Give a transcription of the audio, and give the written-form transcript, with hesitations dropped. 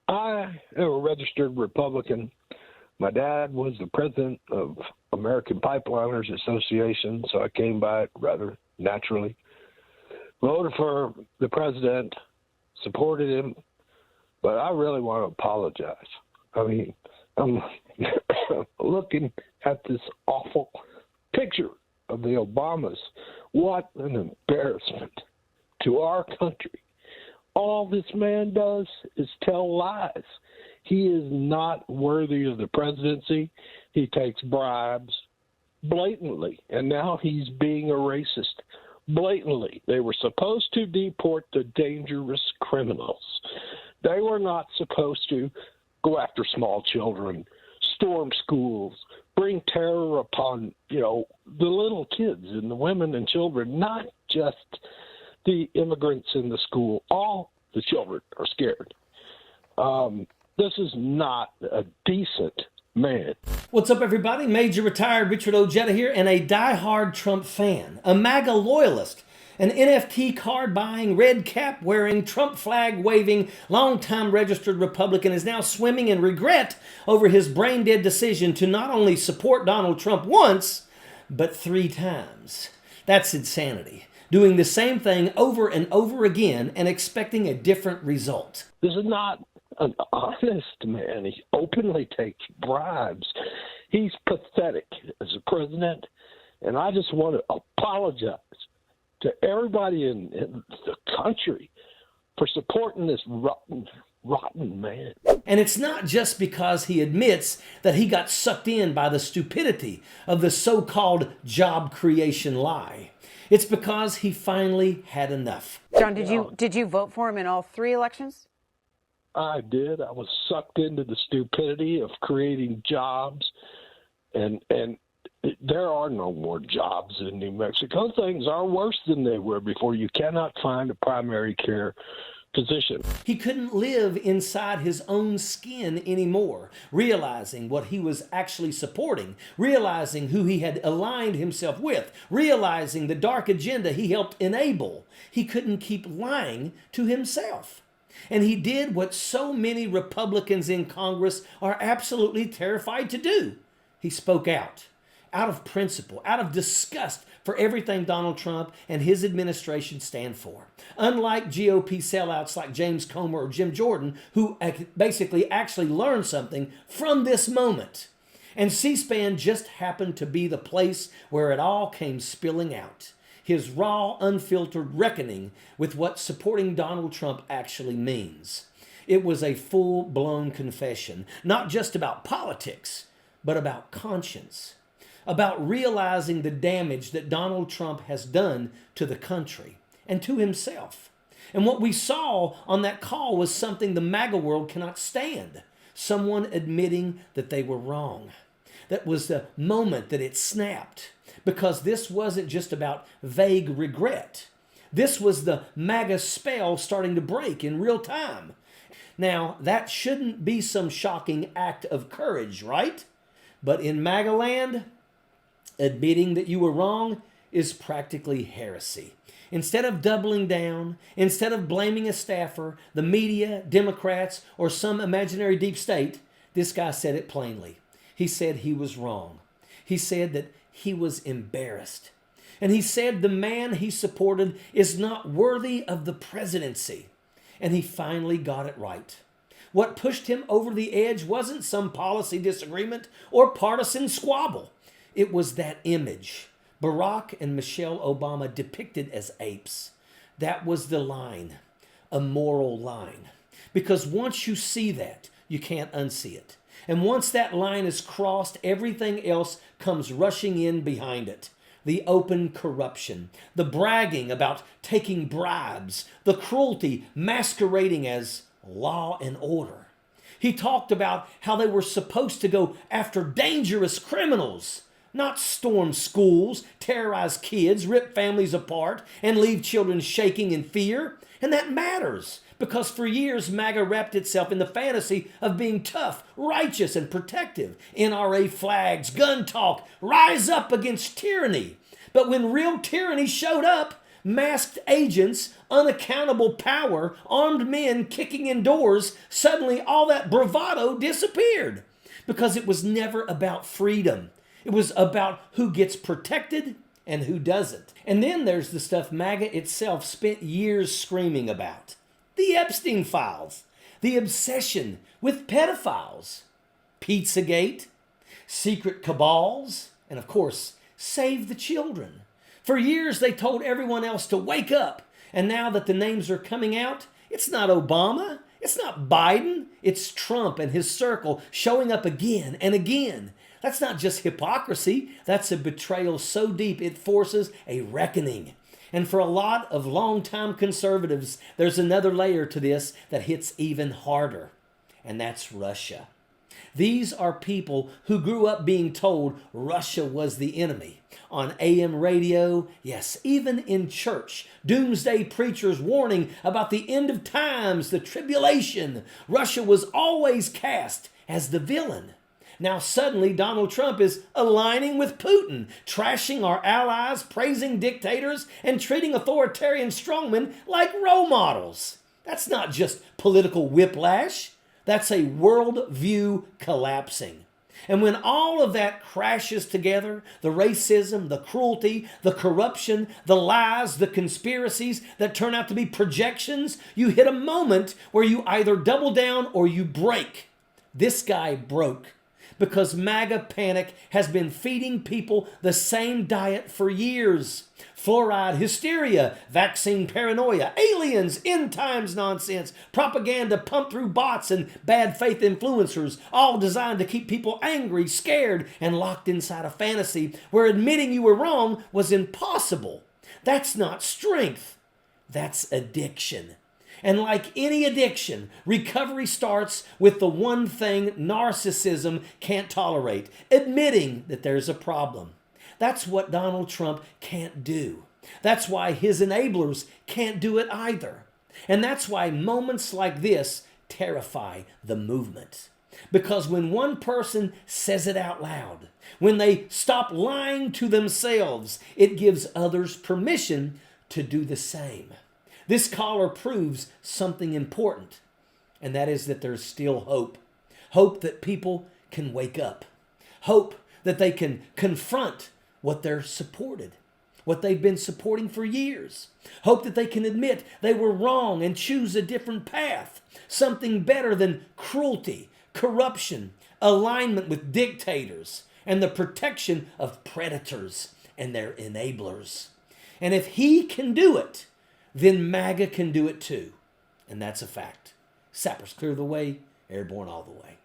I am a registered Republican. My dad was the president of American Pipeliners Association, so I came by it rather naturally. Voted for the president, supported him, but I really want to apologize. I mean, I'm looking at this awful picture of the Obamas. What an embarrassment to our country. All this man does is tell lies. He is not worthy of the presidency. He takes bribes blatantly, and now he's being a racist blatantly. They were supposed to deport the dangerous criminals. They were not supposed to go after small children, storm schools, bring terror upon, the little kids and the women and children, not just the immigrants in the school. All the children are scared. This is not a decent man. What's up, everybody? Major retired Richard Ojeda here, and a diehard Trump fan, a MAGA loyalist, an NFT card buying, red cap wearing, Trump flag waving, longtime registered Republican is now swimming in regret over his brain dead decision to not only support Donald Trump once, but 3 times. That's insanity. Doing the same thing over and over again and expecting a different result. This is not an honest man. He openly takes bribes. He's pathetic as a president, and I just want to apologize to everybody in the country for supporting this rotten man. And it's not just because he admits that he got sucked in by the stupidity of the so-called job creation lie. It's because he finally had enough. John, did you vote for him in all 3 elections? I did. I was sucked into the stupidity of creating jobs, and there are no more jobs in New Mexico. Things are worse than they were before. You cannot find a primary care position. He couldn't live inside his own skin anymore, realizing what he was actually supporting, realizing who he had aligned himself with, realizing the dark agenda he helped enable. He couldn't keep lying to himself. And he did what so many Republicans in Congress are absolutely terrified to do. He spoke out of principle, out of disgust for everything Donald Trump and his administration stand for. Unlike GOP sellouts like James Comer or Jim Jordan, who basically actually learned something from this moment. And C-SPAN just happened to be the place where it all came spilling out. His raw, unfiltered reckoning with what supporting Donald Trump actually means. It was a full-blown confession, not just about politics, but about conscience, about realizing the damage that Donald Trump has done to the country and to himself. And what we saw on that call was something the MAGA world cannot stand. Someone admitting that they were wrong. That was the moment that it snapped. Because this wasn't just about vague regret. This was the MAGA spell starting to break in real time. Now, that shouldn't be some shocking act of courage, right? But in MAGA land, admitting that you were wrong is practically heresy. Instead of doubling down, instead of blaming a staffer, the media, Democrats, or some imaginary deep state, this guy said it plainly. He said he was wrong. He said that he was embarrassed. And he said the man he supported is not worthy of the presidency. And he finally got it right. What pushed him over the edge wasn't some policy disagreement or partisan squabble. It was that image. Barack and Michelle Obama depicted as apes. That was the line, a moral line. Because once you see that, you can't unsee it. And once that line is crossed, everything else comes rushing in behind it. The open corruption, the bragging about taking bribes, the cruelty masquerading as law and order. He talked about how they were supposed to go after dangerous criminals, not storm schools, terrorize kids, rip families apart, and leave children shaking in fear. And that matters. Because for years, MAGA wrapped itself in the fantasy of being tough, righteous, and protective. NRA flags, gun talk, rise up against tyranny. But when real tyranny showed up, masked agents, unaccountable power, armed men kicking in doors, suddenly all that bravado disappeared because it was never about freedom. It was about who gets protected and who doesn't. And then there's the stuff MAGA itself spent years screaming about. The Epstein files, the obsession with pedophiles, Pizzagate, secret cabals, and of course, save the children. For years, they told everyone else to wake up. And now that the names are coming out, it's not Obama, it's not Biden, it's Trump and his circle showing up again and again. That's not just hypocrisy, that's a betrayal so deep it forces a reckoning. And for a lot of longtime conservatives, there's another layer to this that hits even harder, and that's Russia. These are people who grew up being told Russia was the enemy. On AM radio, yes, even in church, doomsday preachers warning about the end of times, the tribulation. Russia was always cast as the villain. Now suddenly Donald Trump is aligning with Putin, trashing our allies, praising dictators, and treating authoritarian strongmen like role models. That's not just political whiplash. That's a worldview collapsing. And when all of that crashes together, the racism, the cruelty, the corruption, the lies, the conspiracies that turn out to be projections, you hit a moment where you either double down or you break. This guy broke because MAGA panic has been feeding people the same diet for years. Fluoride hysteria, vaccine paranoia, aliens, end times nonsense, propaganda pumped through bots and bad faith influencers, all designed to keep people angry, scared, and locked inside a fantasy where admitting you were wrong was impossible. That's not strength. That's addiction. And like any addiction, recovery starts with the one thing narcissism can't tolerate, admitting that there's a problem. That's what Donald Trump can't do. That's why his enablers can't do it either. And that's why moments like this terrify the movement. Because when one person says it out loud, when they stop lying to themselves, it gives others permission to do the same. This caller proves something important, and that is that there's still hope. Hope that people can wake up. Hope that they can confront what they're supported, what they've been supporting for years. Hope that they can admit they were wrong and choose a different path, something better than cruelty, corruption, alignment with dictators, and the protection of predators and their enablers. And if he can do it, then MAGA can do it too. And that's a fact. Sappers clear the way, airborne all the way.